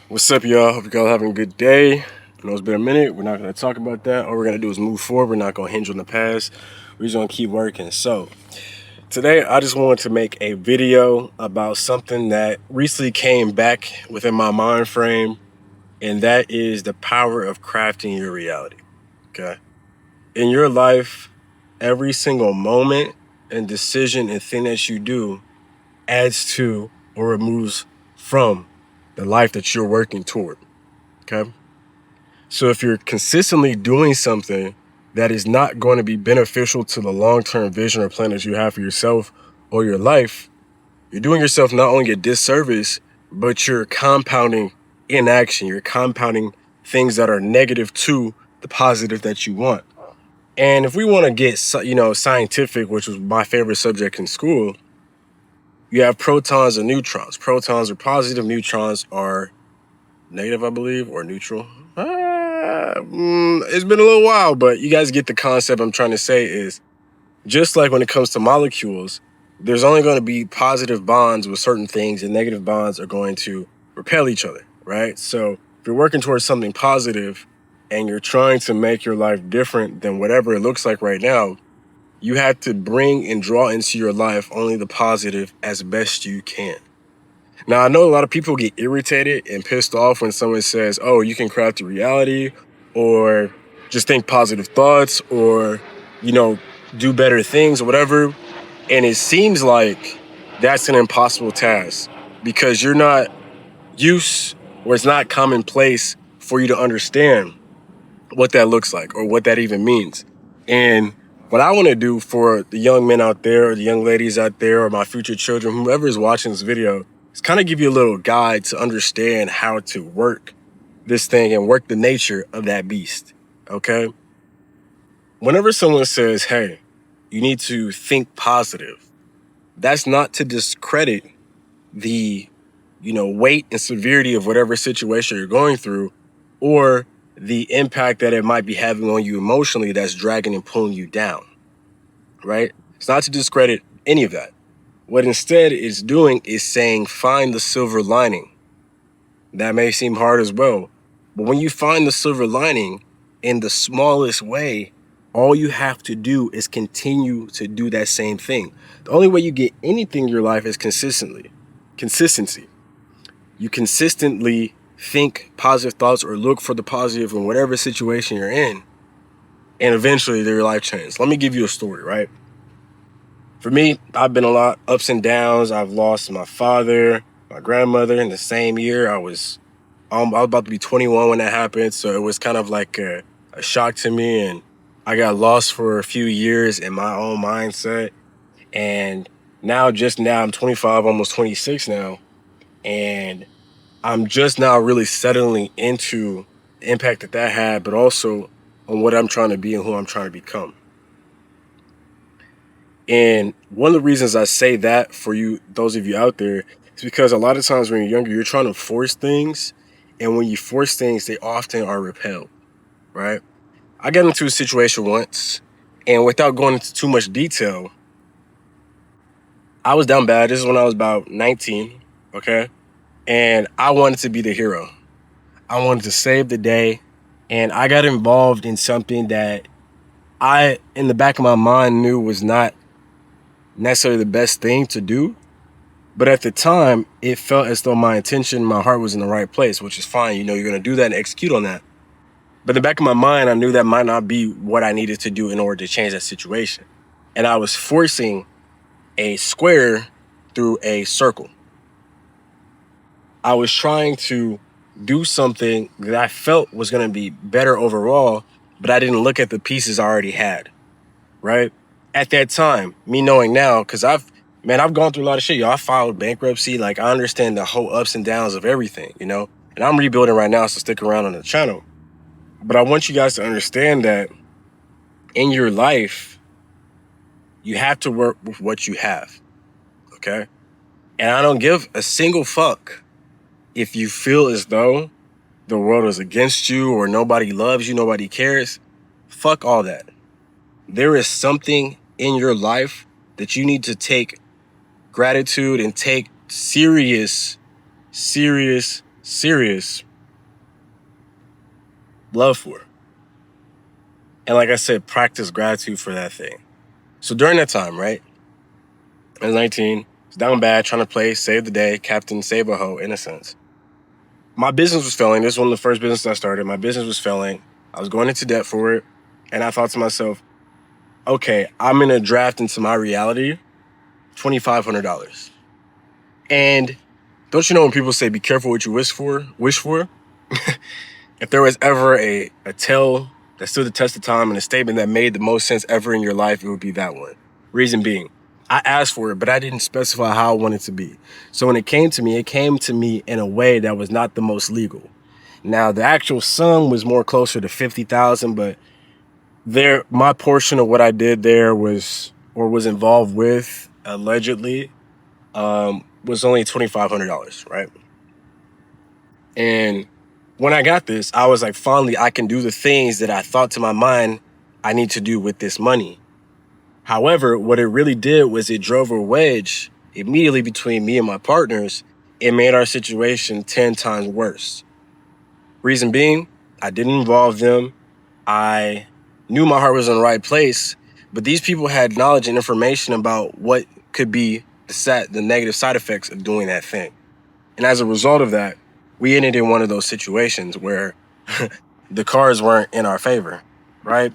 What's up, y'all? Hope y'all having a good day. I know it's been a minute. We're not going to talk about that. All we're going to do is move forward. We're not going to hinge on the past. We're just going to keep working. So, today I just wanted to make a video about something that recently came back within my mind frame, and that is the power of crafting your reality. Okay? In your life, every single moment and decision and thing that you do adds to or removes from the life that you're working toward. Okay? So if you're consistently doing something that is not going to be beneficial to the long-term vision or plan that you have for yourself or your life, you're doing yourself not only a disservice, but you're compounding inaction. You're compounding things that are negative to the positive that you want. And if we want to get, scientific, which was my favorite subject in school, you have protons and neutrons. Protons are positive, neutrons are negative, I believe, or neutral. It's been a little while, but you guys get the concept I'm trying to say is just like when it comes to molecules, there's only going to be positive bonds with certain things and negative bonds are going to repel each other, right? So if you're working towards something positive and you're trying to make your life different than whatever it looks like right now, you have to bring and draw into your life only the positive as best you can. Now, I know a lot of people get irritated and pissed off when someone says, oh, you can craft your reality, or just think positive thoughts, or, do better things or whatever. And it seems like that's an impossible task because you're not used, or it's not commonplace for you to understand what that looks like or what that even means. And what I want to do for the young men out there or the young ladies out there or my future children, whoever is watching this video, is kind of give you a little guide to understand how to work this thing and work the nature of that beast. Okay? Whenever someone says, hey, you need to think positive, that's not to discredit the weight and severity of whatever situation you're going through or the impact that it might be having on you emotionally that's dragging and pulling you down, right? It's not to discredit any of that. What instead it's doing is saying, find the silver lining. That may seem hard as well, but when you find the silver lining in the smallest way, all you have to do is continue to do that same thing. The only way you get anything in your life is consistency. You consistently think positive thoughts or look for the positive in whatever situation you're in, and eventually your life changes. Let me give you a story, right? For me, I've been a lot ups and downs. I've lost my father, my grandmother in the same year. I was about to be 21 when that happened, so it was kind of like a shock to me, and I got lost for a few years in my own mindset. And just now, I'm 25, almost 26 now, and I'm just now really settling into the impact that had, but also on what I'm trying to be and who I'm trying to become. And one of the reasons I say that for you, those of you out there, is because a lot of times when you're younger, you're trying to force things. And when you force things, they often are repelled, right? I got into a situation once, and without going into too much detail, I was down bad. This is when I was about 19, okay? And I wanted to be the hero. I wanted to save the day, and I got involved in something that I, in the back of my mind, knew was not necessarily the best thing to do. But at the time, it felt as though my intention, my heart was in the right place, which is fine. You're going to do that and execute on that. But in the back of my mind, I knew that might not be what I needed to do in order to change that situation. And I was forcing a square through a circle. I was trying to do something that I felt was going to be better overall, but I didn't look at the pieces I already had, right? At that time, me knowing now, because I've gone through a lot of shit. I filed bankruptcy. Like, I understand the whole ups and downs of everything, and I'm rebuilding right now, so stick around on the channel. But I want you guys to understand that in your life, you have to work with what you have, okay? And I don't give a single fuck if you feel as though the world is against you or nobody loves you, nobody cares. Fuck all that. There is something in your life that you need to take gratitude and take serious serious love for. And like I said, practice gratitude for that thing. So during that time, right? I was 19, was down bad, trying to play, save the day, Captain Save a Ho, in a sense. My business was failing. This was one of the first businesses I started. My business was failing. I was going into debt for it. And I thought to myself, okay, I'm going to draft into my reality $2,500. And don't you know when people say, be careful what you wish for? If there was ever a tale that stood the test of time and a statement that made the most sense ever in your life, it would be that one. Reason being, I asked for it, but I didn't specify how I wanted it to be. So when it came to me in a way that was not the most legal. Now, the actual sum was more closer to 50,000, but my portion of what I did there was involved with, allegedly, was only $2,500, right? And when I got this, I was like, finally, I can do the things that I thought to my mind I need to do with this money. However, what it really did was it drove a wedge immediately between me and my partners. It made our situation 10 times worse. Reason being, I didn't involve them. I knew my heart was in the right place, but these people had knowledge and information about what could be the negative side effects of doing that thing. And as a result of that, we ended in one of those situations where the cards weren't in our favor, right?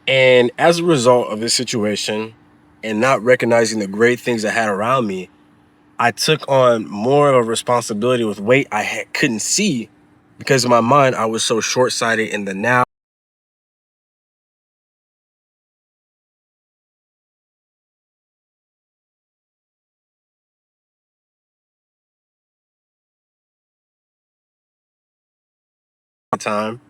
And as a result of this situation and not recognizing the great things I had around me, I took on more of a responsibility with weight couldn't see because in my mind, I was so short-sighted in the now time.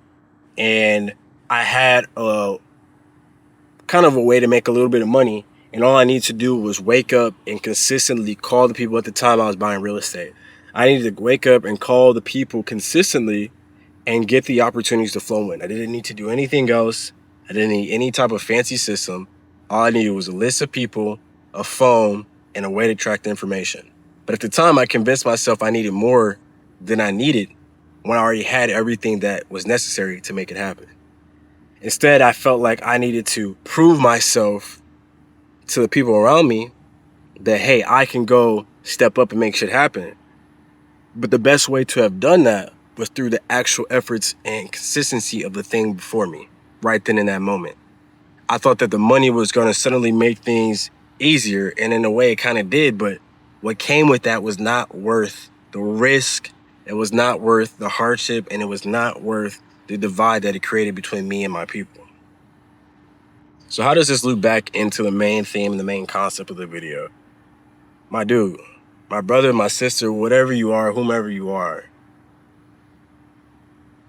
And I had kind of a way to make a little bit of money. And all I needed to do was wake up and consistently call the people. At the time I was buying real estate, I needed to wake up and call the people consistently and get the opportunities to flow in. I didn't need to do anything else. I didn't need any type of fancy system. All I needed was a list of people, a phone, and a way to track the information. But at the time, I convinced myself I needed more than I needed when I already had everything that was necessary to make it happen. Instead, I felt like I needed to prove myself to the people around me that, hey, I can go step up and make shit happen. But the best way to have done that was through the actual efforts and consistency of the thing before me, right then in that moment. I thought that the money was going to suddenly make things easier, and in a way it kind of did, but what came with that was not worth the risk, it was not worth the hardship, and it was not worth the divide that it created between me and my people. So how does this loop back into the main theme and the main concept of the video? My dude, my brother, my sister, whatever you are, whomever you are,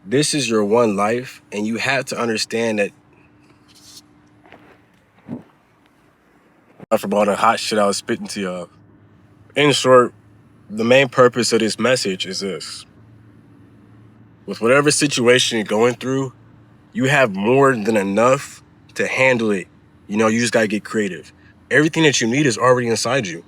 this is your one life, and you have to understand that. For all the hot shit I was spitting to y'all. In short, the main purpose of this message is this. With whatever situation you're going through, you have more than enough to handle it. You just gotta get creative. Everything that you need is already inside you.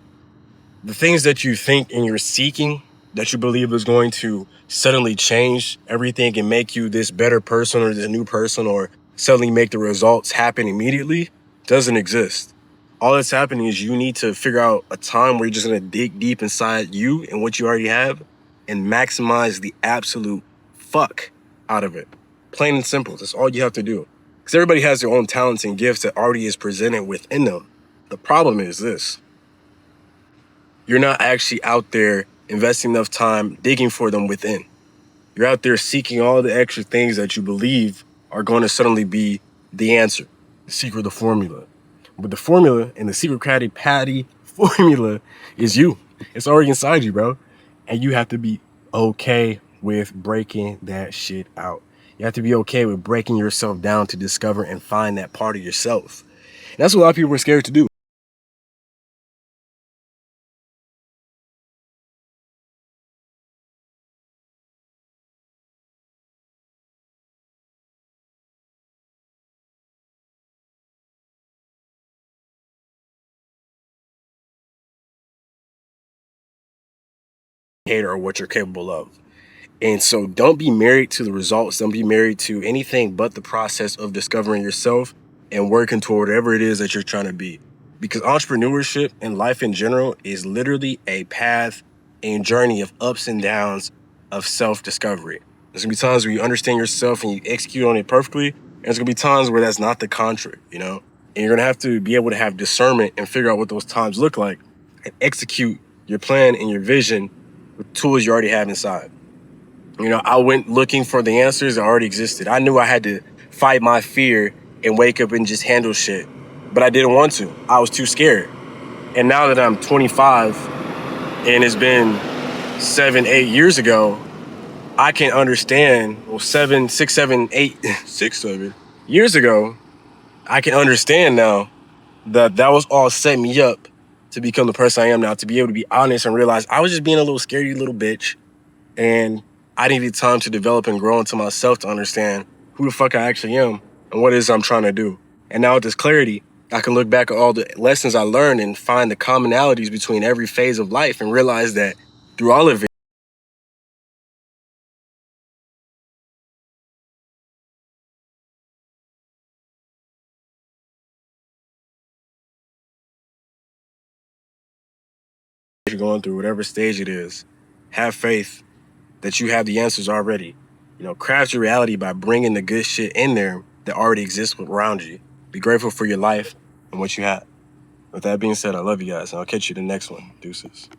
The things that you think and you're seeking that you believe is going to suddenly change everything and make you this better person or this new person or suddenly make the results happen immediately doesn't exist. All that's happening is you need to figure out a time where you're just going to dig deep inside you and what you already have and maximize the absolute fuck out of it. Plain and simple. That's all you have to do. Because everybody has their own talents and gifts that already is presented within them. The problem is this. You're not actually out there investing enough time digging for them within. You're out there seeking all the extra things that you believe are going to suddenly be the answer, the secret, the formula. But the formula and the secret Krabby Patty formula is you. It's already inside you, bro. And you have to be okay with breaking that shit out. You have to be okay with breaking yourself down to discover and find that part of yourself. And that's what a lot of people are scared to do. or what you're capable of. And so don't be married to the results. Don't be married to anything but the process of discovering yourself and working toward whatever it is that you're trying to be. Because entrepreneurship and life in general is literally a path and journey of ups and downs of self-discovery. There's gonna be times where you understand yourself and you execute on it perfectly. And there's gonna be times where that's not the contrary, you know? And you're gonna have to be able to have discernment and figure out what those times look like and execute your plan and your vision with tools you already have inside. You know, I went looking for the answers that already existed. I knew I had to fight my fear and wake up and just handle shit, but I didn't want to. I was too scared. And now that I'm 25 and it's been 7, 8 years ago, I can understand, well, 7, 6, 7, 8, 6, 7 years ago, I can understand now that that was all set me up to become the person I am now, to be able to be honest and realize I was just being a little scary little bitch. And I needed time to develop and grow into myself to understand who the fuck I actually am and what it is I'm trying to do. And now with this clarity, I can look back at all the lessons I learned and find the commonalities between every phase of life and realize that through all of it, you're going through whatever stage it is, have faith that you have the answers already. You know, craft your reality by bringing the good shit in there that already exists around you. Be grateful for your life and what you have. With that being said, I love you guys, and I'll catch you in the next one. Deuces.